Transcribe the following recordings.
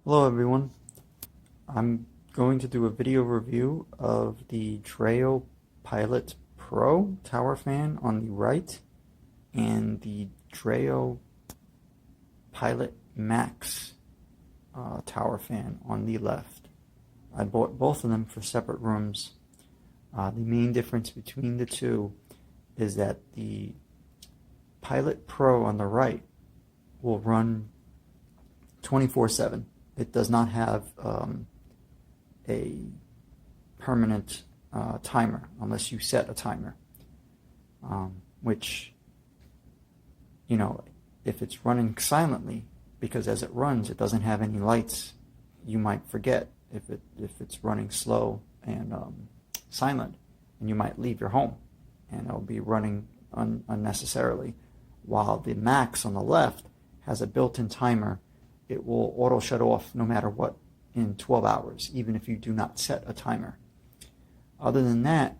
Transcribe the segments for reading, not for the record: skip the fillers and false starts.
Hello everyone. I'm going to do a video review of the Dreo Pilot Pro tower fan on the right and the Dreo Pilot Max tower fan on the left. I bought both of them for separate rooms. The main difference between the two is that the Pilot Pro on the right will run 24/7. It does not have a permanent timer unless you set a timer, which, you know, if it's running silently, because as it runs it doesn't have any lights, you might forget if it's running slow and silent, and you might leave your home and it'll be running unnecessarily. While the Max on the left has a built-in timer. It will auto shut off no matter what in 12 hours, even if you do not set a timer. Other than that,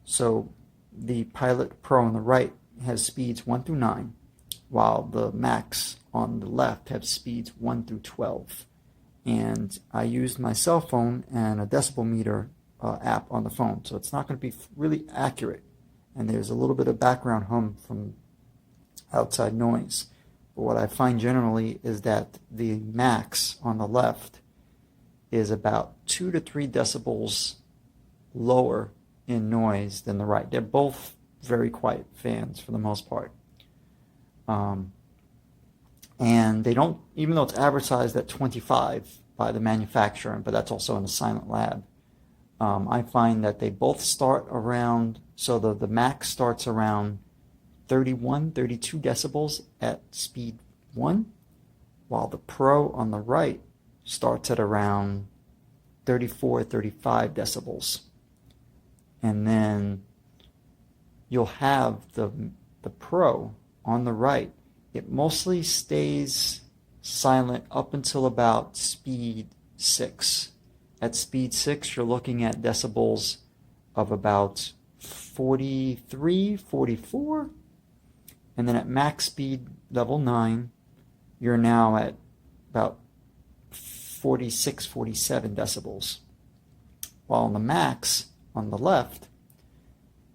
so the Pilot Pro on the right has speeds 1 through 9, while the Max on the left have speeds 1 through 12. And I used my cell phone and a decibel meter app on the phone, so it's not going to be really accurate. And there's a little bit of background hum from outside noise. But what I find generally is that the Max on the left is about 2 to 3 decibels lower in noise than the right. They're both very quiet fans for the most part. And they don't, even though it's advertised at 25 by the manufacturer, but that's also in a silent lab, I find that they both start around, so the Max starts around 31, 32 decibels at speed 1, while the Pro on the right starts at around 34, 35 decibels. And then you'll have the Pro on the right. It mostly stays silent up until about speed 6. At speed 6, you're looking at decibels of about 43, 44. And then at max speed level 9, you're now at about 46, 47 decibels. While on the Max on the left,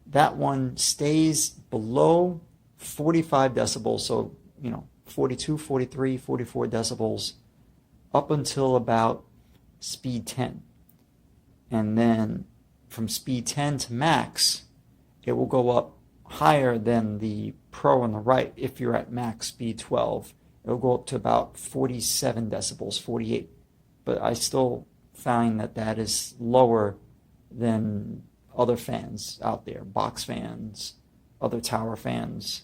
that one stays below 45 decibels, so 42, 43, 44 decibels up until about speed 10. And then from speed 10 to max, it will go up higher than the Pro on the right. If you're at max speed 12, it'll go up to about 47 decibels, 48. But I still find that is lower than other fans out there, box fans, other tower fans.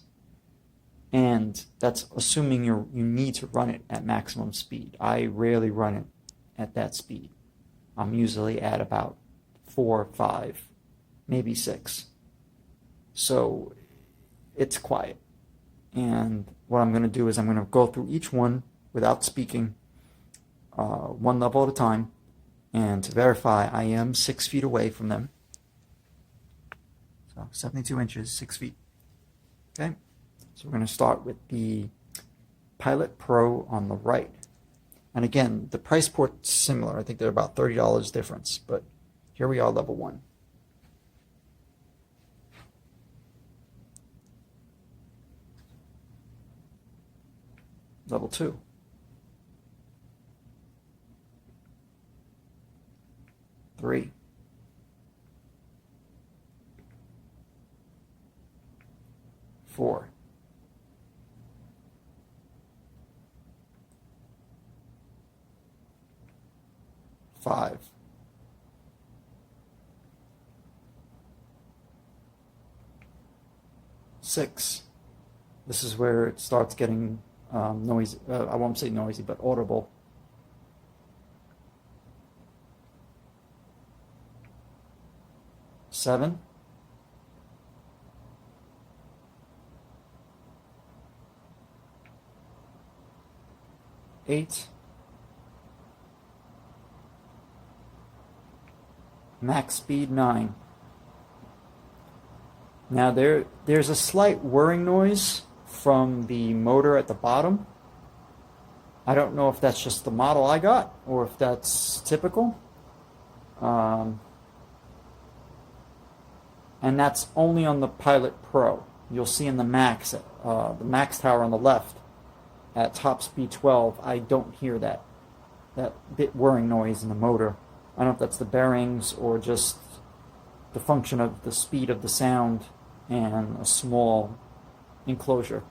And that's assuming you need to run it at maximum speed. I rarely run it at that speed. I'm usually at about 4, 5, maybe 6. So it's quiet. And what I'm going to do is I'm going to go through each one without speaking, one level at a time, and to verify I am 6 feet away from them. So 72 inches, 6 feet. Okay, so we're going to start with the Pilot Pro on the right. And again, the price port's similar. I think they're about $30 difference, but here we are, level 1. Level 2. Three. 4. 5. 6. This is where it starts getting noisy. I won't say noisy, but audible. 7. 8. Max speed 9. Now there's a slight whirring noise from the motor at the bottom, I don't know if that's just the model I got or if that's typical. And that's only on the Pilot Pro. You'll see in the Max tower on the left, at top speed 12, I don't hear that bit whirring noise in the motor. I don't know if that's the bearings or just the function of the speed of the sound and a small enclosure.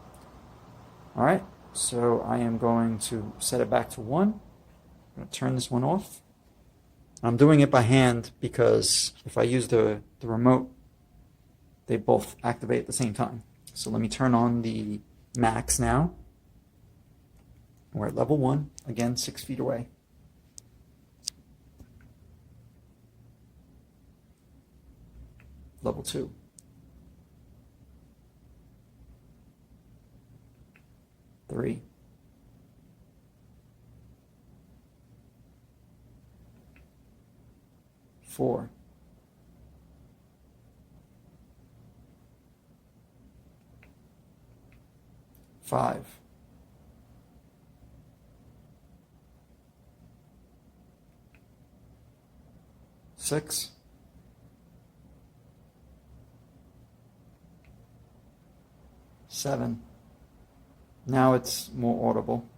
Alright, so I am going to set it back to 1. I'm going to turn this one off. I'm doing it by hand because if I use the remote, they both activate at the same time. So let me turn on the Max now. We're at level 1, again 6 feet away. Level 2. Three. 4. 5. 6. 7. Now it's more audible.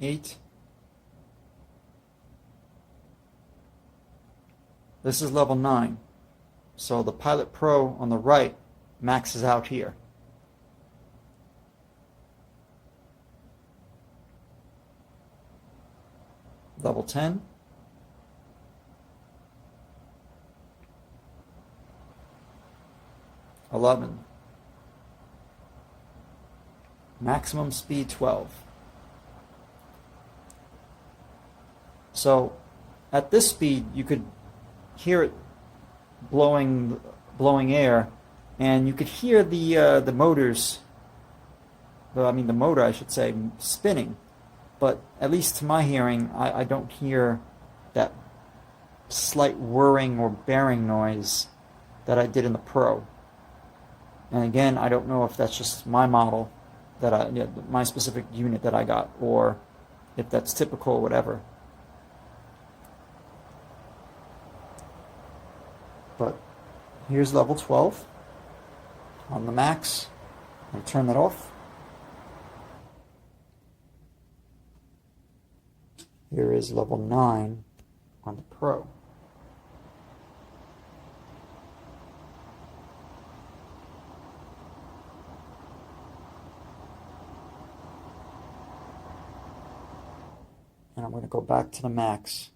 8. This is level 9. So the Pilot Pro on the right maxes out here. Level 10. 11. Maximum speed 12. So at this speed you could hear it blowing air, and you could hear the motors, the motor I should say, spinning, but at least to my hearing I don't hear that slight whirring or bearing noise that I did in the Pro. And again, I don't know if that's just my model, my specific unit that I got, or if that's typical or whatever. But here's level 12 on the Max. I'll turn that off. Here is level 9 on the Pro. And I'm going to go back to the Max,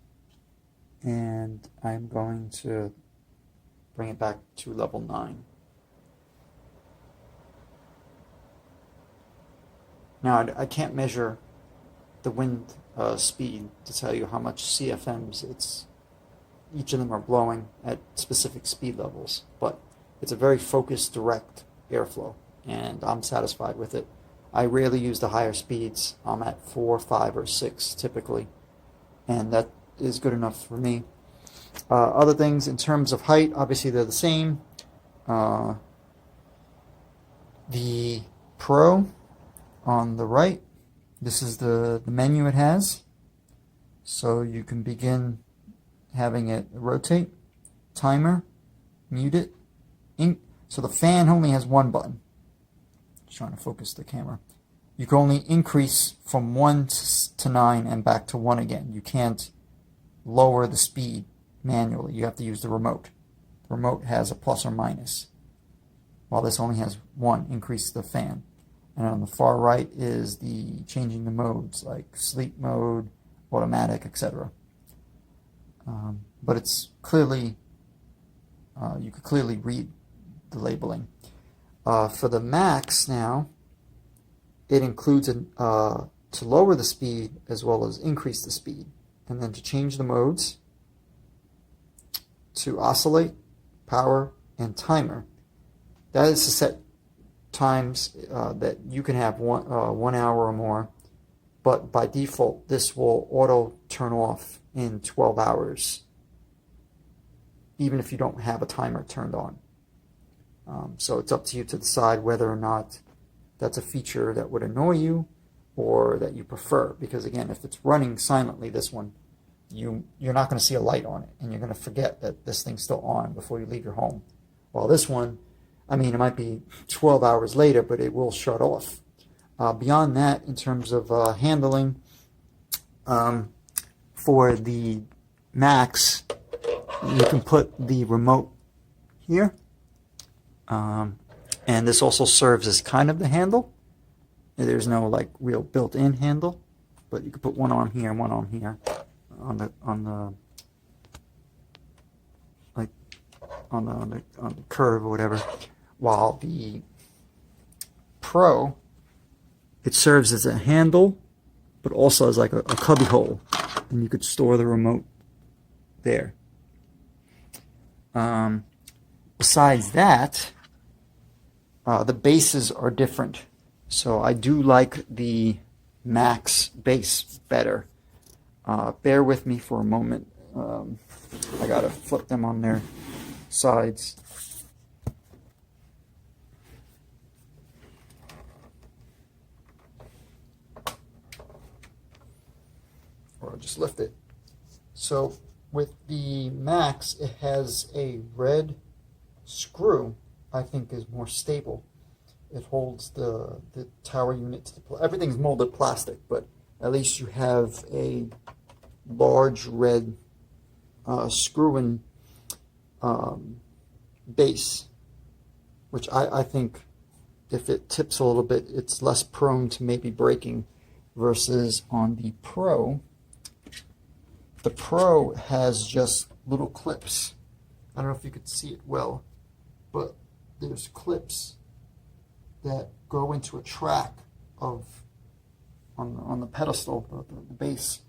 and I'm going to bring it back to level 9. Now I can't measure the wind speed to tell you how much CFMs each of them are blowing at specific speed levels, but it's a very focused, direct airflow, and I'm satisfied with it. I rarely use the higher speeds. I'm at 4, 5, or 6 typically, and that is good enough for me. Other things in terms of height, obviously they're the same. The Pro on the right, this is the menu it has. So you can begin having it rotate, timer, mute it. So the fan only has one button. Just trying to focus the camera. You can only increase from 1 to 9 and back to 1 again. You can't lower the speed manually. You have to use the remote. The remote has a plus or minus, while this only has 1, increase the fan. And on the far right is the changing the modes, like sleep mode, automatic, etc. But it's clearly, you could clearly read the labeling. For the Max now, it includes to lower the speed as well as increase the speed. And then to change the modes, to oscillate, power, and timer. That is to set times that you can have 1 hour or more, but by default this will auto turn off in 12 hours, even if you don't have a timer turned on. So it's up to you to decide whether or not that's a feature that would annoy you or that you prefer. Because again, if it's running silently, this one, you're not going to see a light on it, and you're going to forget that this thing's still on before you leave your home. While this one, I mean, it might be 12 hours later, but it will shut off. Beyond that, in terms of handling, for the Macs, you can put the remote here, and this also serves as kind of the handle. There's no like real built-in handle, but you can put one on here and one on here, on the curve or whatever. While the Pro, it serves as a handle, but also as like a cubby hole, and you could store the remote there. Besides that, the bases are different. So I do like the Max base better. Bear with me for a moment. I gotta flip them on their sides. Or I'll just lift it. So with the Max, it has a red screw, I think is more stable. It holds the tower units. Everything's molded plastic, but at least you have a large red screw-in base, which I think if it tips a little bit, it's less prone to maybe breaking, versus on the Pro. The Pro has just little clips. I don't know if you could see it well, but there's clips that go into a track of on the pedestal, the base,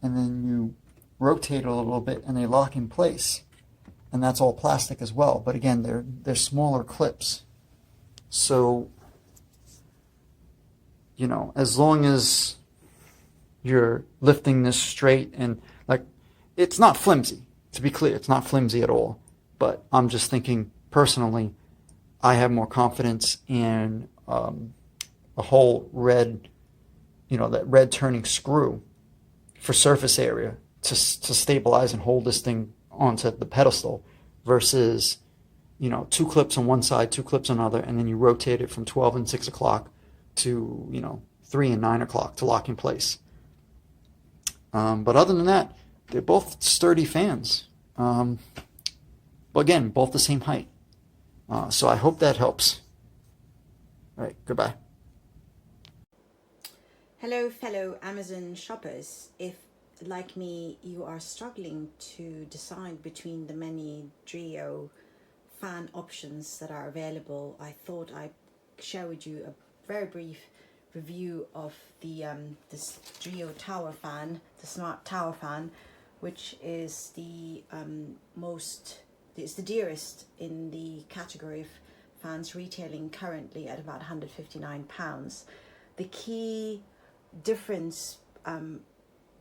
and then you rotate it a little bit and they lock in place, and that's all plastic as well. But again, they're smaller clips, so you know, as long as you're lifting this straight and like, it's not flimsy. To be clear, it's not flimsy at all. But I'm just thinking personally, I have more confidence in a whole red, you know, that red turning screw for surface area to stabilize and hold this thing onto the pedestal, versus, you know, 2 clips on one side, 2 clips on another, and then you rotate it from 12 and 6 o'clock to, you know, 3 and 9 o'clock to lock in place. But other than that, they're both sturdy fans. But again, both the same height. So I hope that helps. All right, goodbye. Hello, fellow Amazon shoppers. If, like me, you are struggling to decide between the many Dreo fan options that are available, I thought I'd share with you a very brief review of the this Dreo tower fan, the smart tower fan, which is the it's the dearest in the category of fans, retailing currently at about £159. The key difference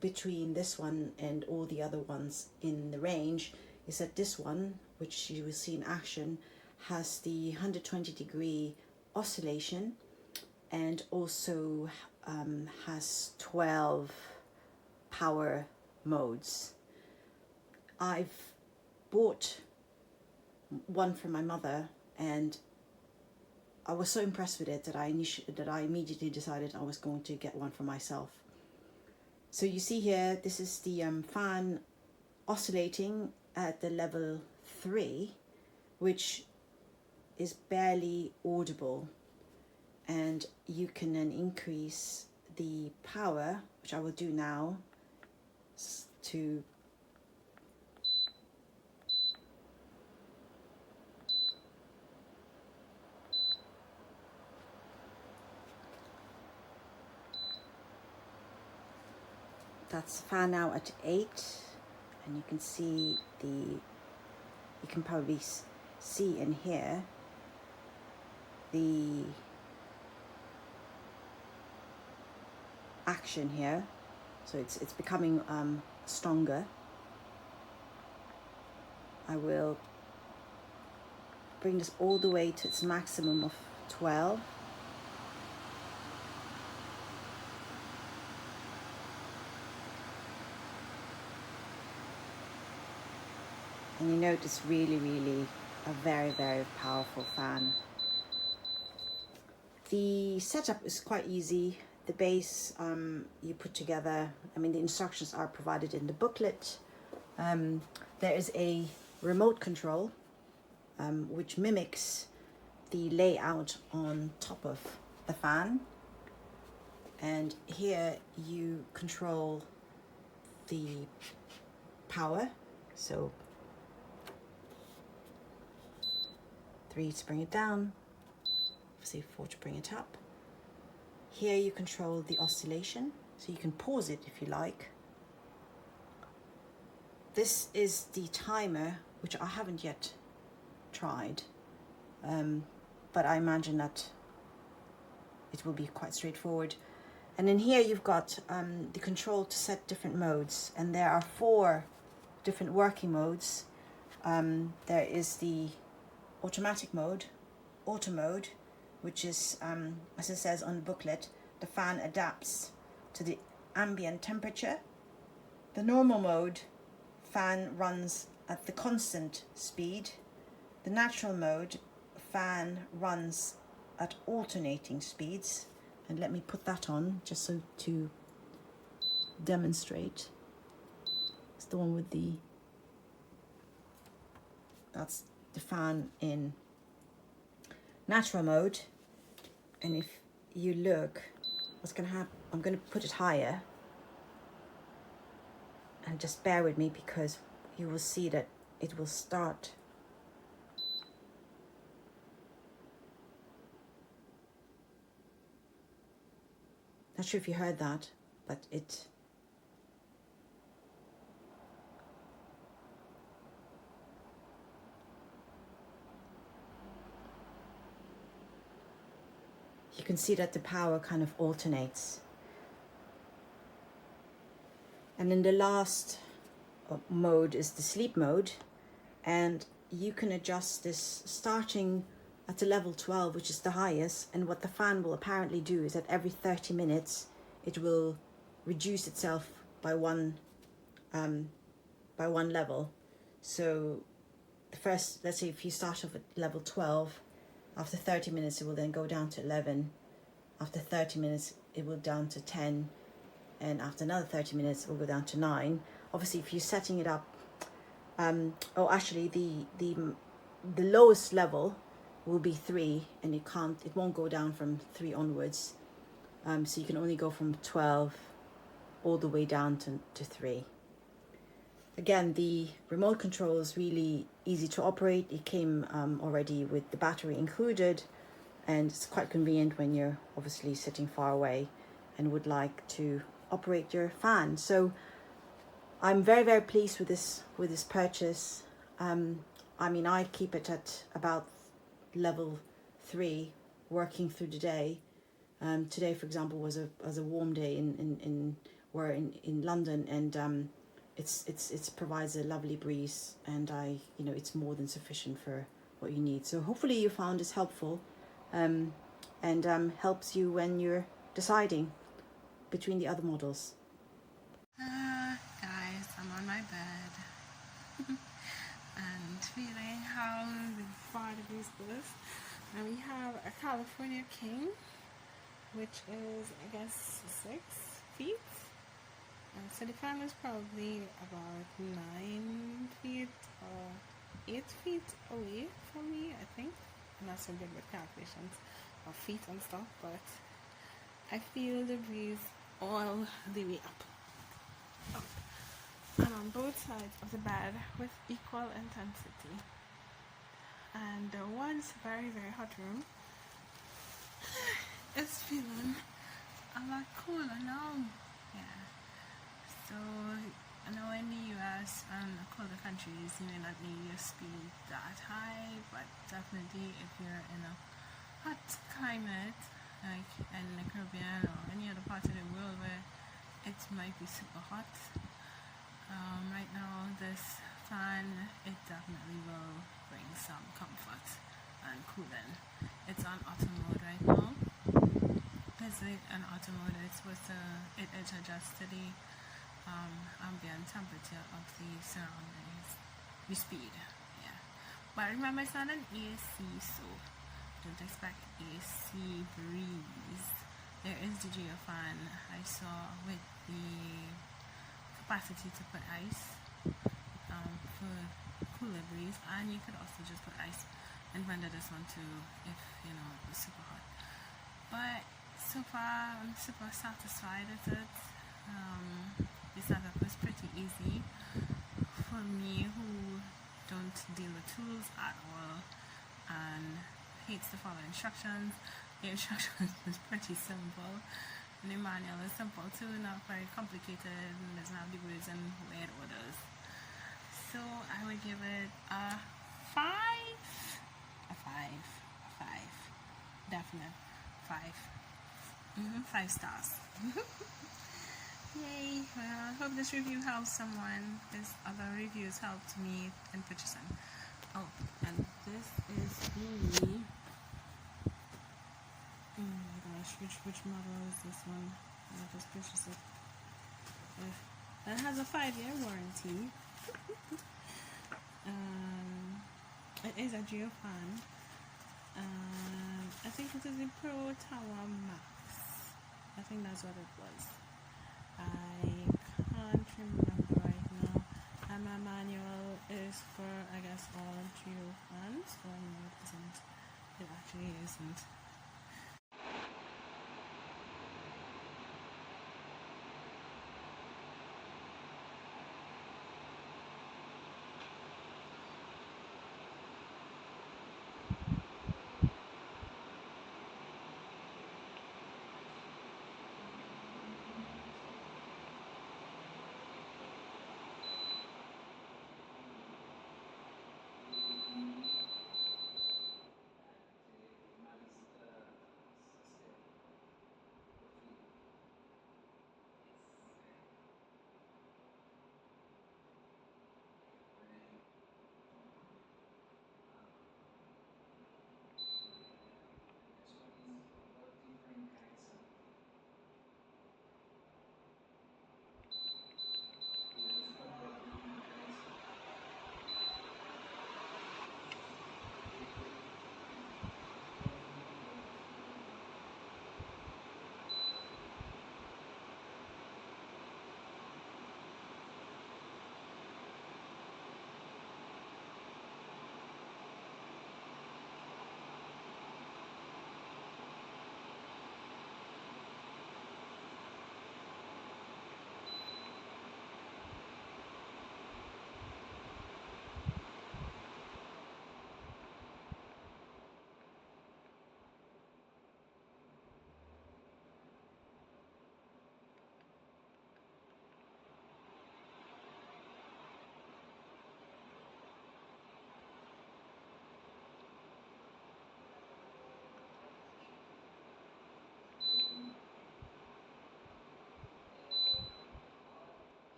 between this one and all the other ones in the range is that this one, which you will see in action, has the 120-degree oscillation, and also has 12 power modes. I've bought one for my mother, and I was so impressed with it that I immediately decided I was going to get one for myself. So you see here, this is the fan oscillating at the level 3, which is barely audible, and you can then increase the power, which I will do now, to that's fan now at 8, and you can see you can probably see and hear the action here. So it's becoming stronger. I will bring this all the way to its maximum of 12. And you note it's really a very powerful fan. The setup is quite easy. The base you put together, I mean, the instructions are provided in the booklet. There is a remote control which mimics the layout on top of the fan. And here you control the power. So 3 to bring it down, obviously 4 to bring it up. Here you control the oscillation, so you can pause it if you like. This is the timer, which I haven't yet tried, but I imagine that it will be quite straightforward. And in here you've got the control to set different modes, and there are 4 different working modes. There is the automatic mode, auto mode, which is, as it says on the booklet, the fan adapts to the ambient temperature. The normal mode, fan runs at the constant speed. The natural mode, fan runs at alternating speeds. And let me put that on just so to demonstrate. It's the one with the, that's the fan in natural mode. And if you look, what's going to happen, I'm going to put it higher, and just bear with me because you will see that it will start. Not sure if you heard that, but it, you can see that the power kind of alternates. And then the last mode is the sleep mode, and you can adjust this starting at the level 12, which is the highest. And what the fan will apparently do is that every 30 minutes it will reduce itself by one level. So the first, let's say if you start off at level 12, after 30 minutes it will then go down to 11. After 30 minutes it will down to 10, and after another 30 minutes it will go down to 9. Obviously if you're setting it up, actually the lowest level will be 3, and it won't go down from 3 onwards. So you can only go from 12 all the way down to 3. Again, the remote control is really easy to operate. It came already with the battery included, and it's quite convenient when you're obviously sitting far away and would like to operate your fan. So I'm very pleased with this purchase. I mean, I keep it at about level 3 working through the day. Today, for example, was a warm day in London, and it provides a lovely breeze, and it's more than sufficient for what you need. So hopefully you found this helpful, and helps you when you're deciding between the other models. Guys, I'm on my bed and feeling how far the breeze goes. And we have a California King, which is, I guess, 6 feet. So the fan is probably about 9 feet or 8 feet away from me, I think. I'm not so good with calculations of feet and stuff, but I feel the breeze all the way up. And on both sides of the bed with equal intensity. And the once very hot room is feeling a lot cooler now. Yeah. So I know in the US and colder countries you may not need your speed that high, but definitely if you're in a hot climate like in the Caribbean or any other part of the world where it might be super hot, right now this fan, it definitely will bring some comfort and cooling. It's on auto mode right now. It's like an auto mode. It's supposed to, it adjusts to the ambient temperature of the surroundings. the speed. Yeah, but remember it's not an AC, so don't expect AC breeze. There is the Dreo fan I saw with the capacity to put ice for cooler breeze, and you could also just put ice and render this one too if you know it was super hot. But so far I'm super satisfied with it. The setup was pretty easy for me who don't deal with tools at all and hates to follow instructions. The instructions is pretty simple. And the manual is simple too, not very complicated, and doesn't have the words and weird orders. So I would give it a 5. A 5. Definite 5. 5 stars. Yay! Well, I hope this review helps someone. This other reviews helped me in purchasing. Oh, and this is the oh my gosh, which model is this one? I just purchased it. That has a 5-year warranty. It is a Dreo fan. I think it is the Pro Tower Max. I think that's what it was. I can't remember right now. And my manual is for, I guess, all Dreo fans. Or no, it isn't. It actually isn't.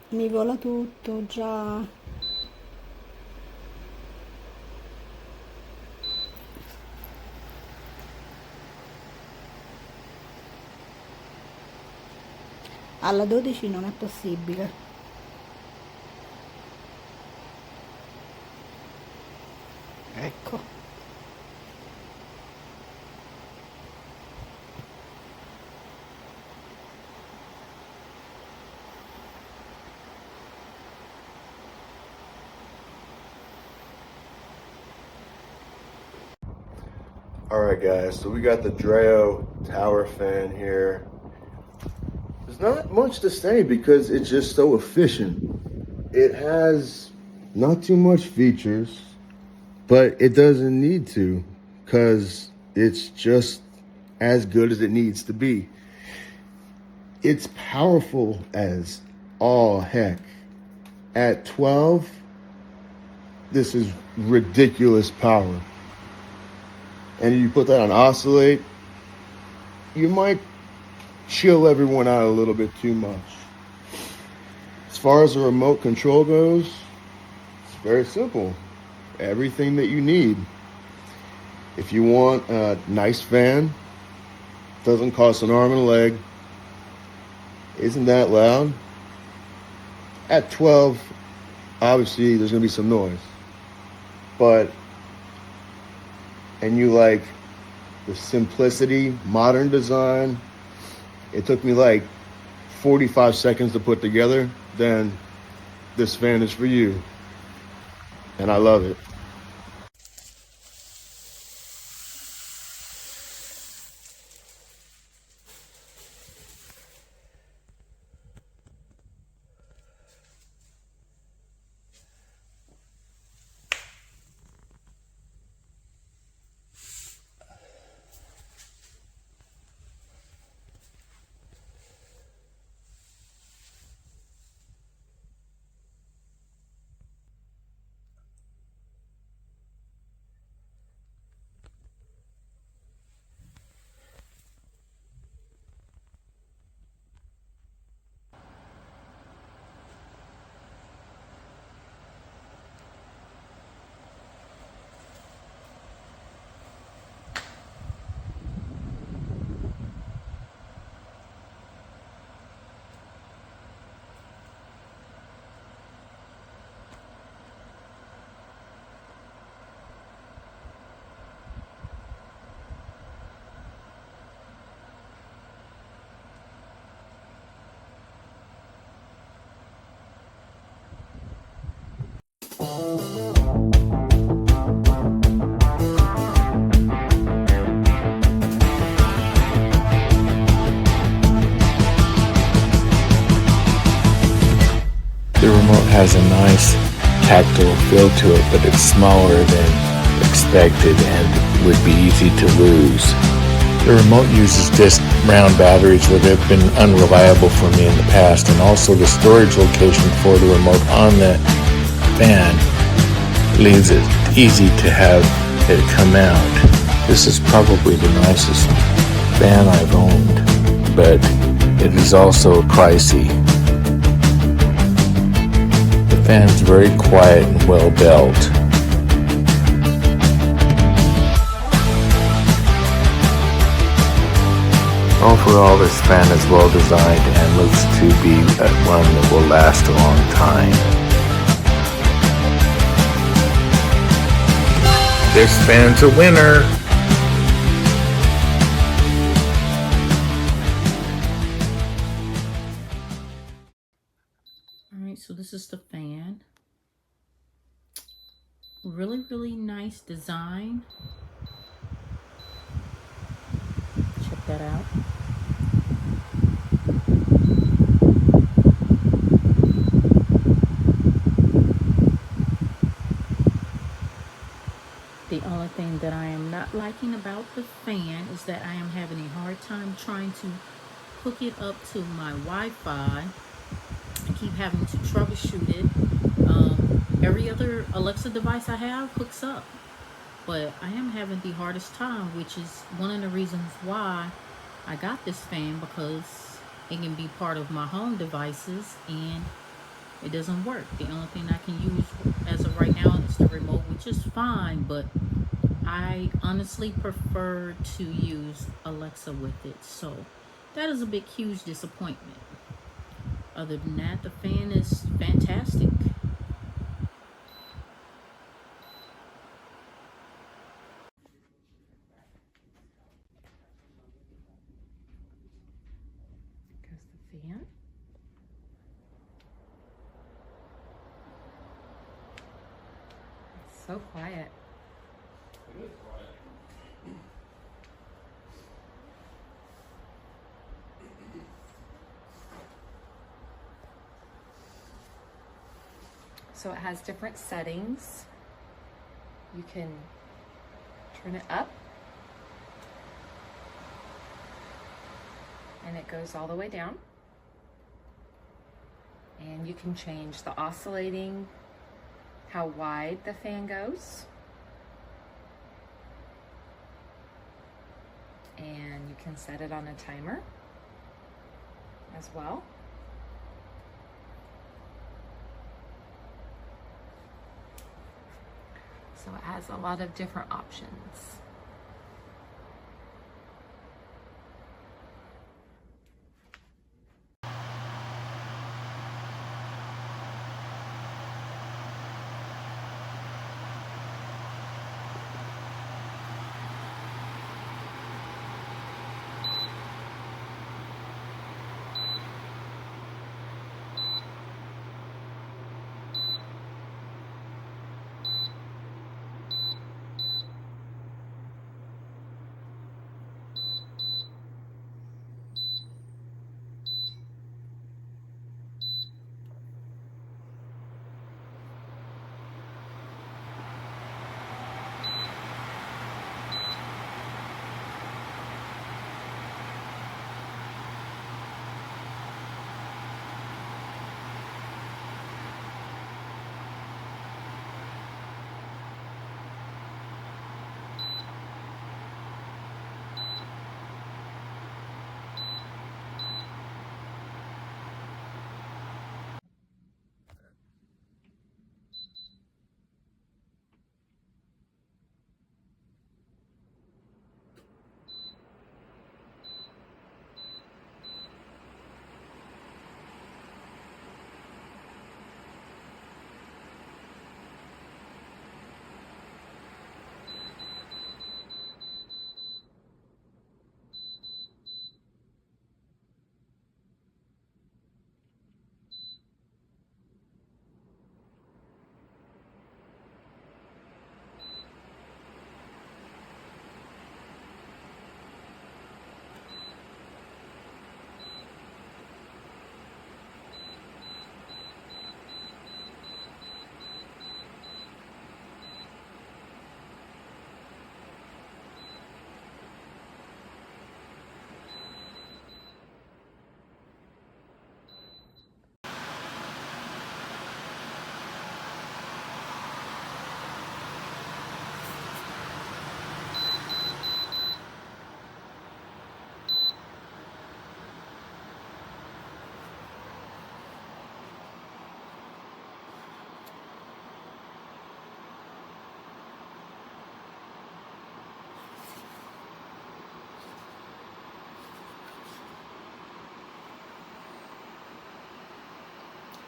Mi vola tutto già. Alla 12 non è possibile. Ecco. Alright guys, so we got the Dreo tower fan here. There's not much to say because it's just so efficient. It has not too much features, but it doesn't need to because it's just as good as it needs to be. It's powerful as all heck. At 12, this is ridiculous power. And you put that on Oscillate, you might chill everyone out a little bit too much. As far as the remote control goes, it's very simple. Everything that you need. If you want a nice fan, doesn't cost an arm and a leg, isn't that loud, at 12, obviously there's going to be some noise. But, and you like the simplicity, modern design, it took me like 45 seconds to put together, then this fan is for you. And I love it. The remote has a nice tactile feel to it, but it's smaller than expected and would be easy to lose. The remote uses disc round batteries that have been unreliable for me in the past, and also the storage location for the remote on the fan leaves it easy to have it come out. This is probably the nicest fan I've owned, but it is also pricey. The fan's very quiet and well built. Overall, this fan is well designed and looks to be one that will last a long time. This fan's a winner! Alright, so this is the fan. Really, really nice design. Check that out. The only thing that I am not liking about the fan is that I am having a hard time trying to hook it up to my Wi-Fi. I keep having to troubleshoot it. Every other Alexa device I have hooks up, but I am having the hardest time, which is one of the reasons why I got this fan, because it can be part of my home devices and it doesn't work. The only thing I can use as of right now is the remote, which is fine, but I honestly prefer to use Alexa with it. So that is a big, huge disappointment. Other than that, the fan is fantastic. So quiet. It is quiet. So it has different settings. You can turn it up and it goes all the way down. And you can change the oscillating, how wide the fan goes. And you can set it on a timer as well. So it has a lot of different options.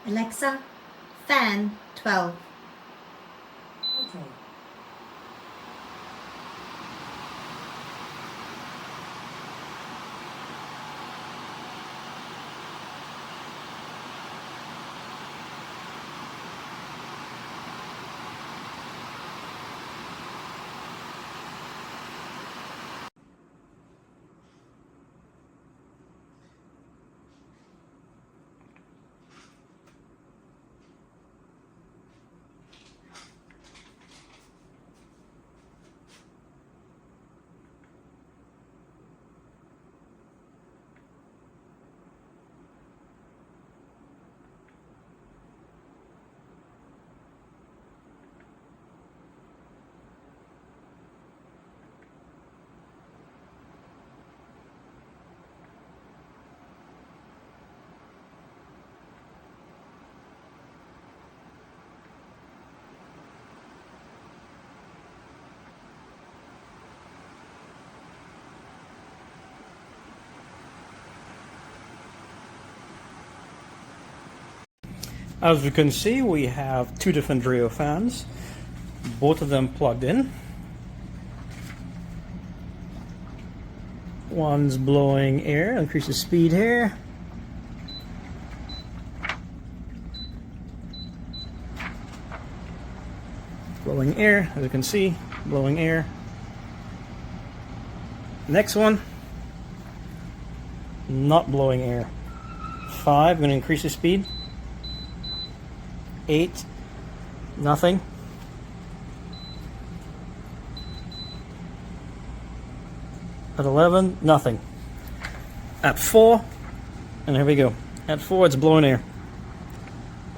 Alexa, fan 12. Okay. As you can see, we have two different Dreo fans, both of them plugged in. One's blowing air, increases speed here. Blow blowing air, as you can see, blowing air. Next one, not blowing air. 5, I'm going to increase the speed. 8, nothing. At 11, nothing. At 4, and here we go. At 4, it's blowing air.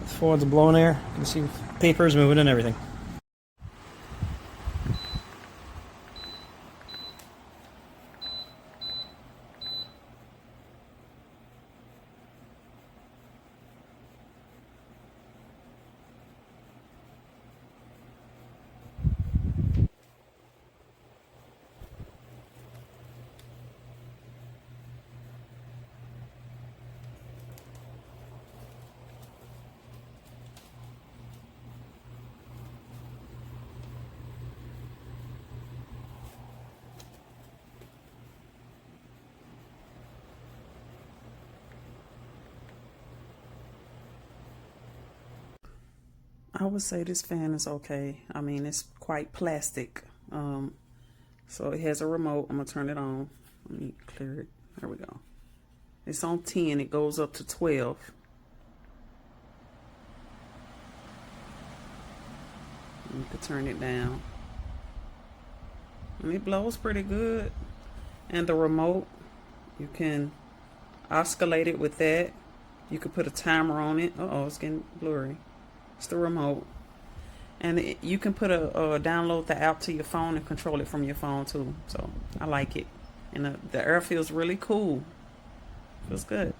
At 4, it's blowing air. You can see papers moving and everything. I would say this fan is okay. I mean, it's quite plastic. So it has a remote. I'm going to turn it on. Let me clear it. There we go. It's on 10. It goes up to 12. You can turn it down. And it blows pretty good. And the remote, you can oscillate it with that. You could put a timer on it. Uh-oh, it's getting blurry. It's the remote. And you can put download the app to your phone and control it from your phone too. So I like it. And the air feels really cool. Feels good.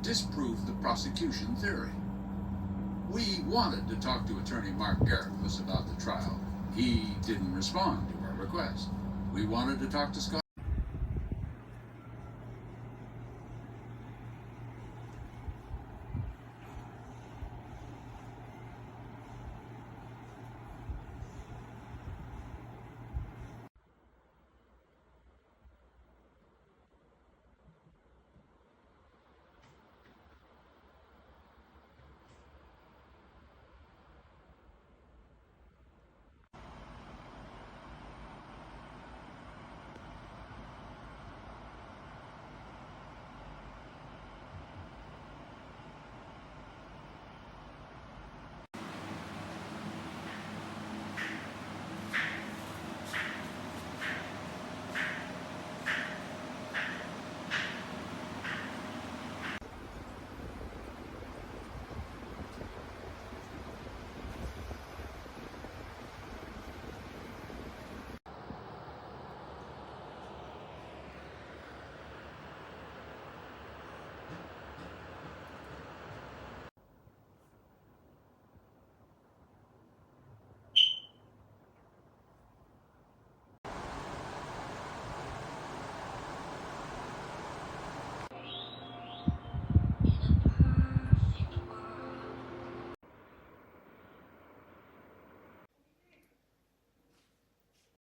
Disproved the prosecution theory. We wanted to talk to attorney Mark Garrett about the trial. He didn't respond to our request. We wanted to talk to Scott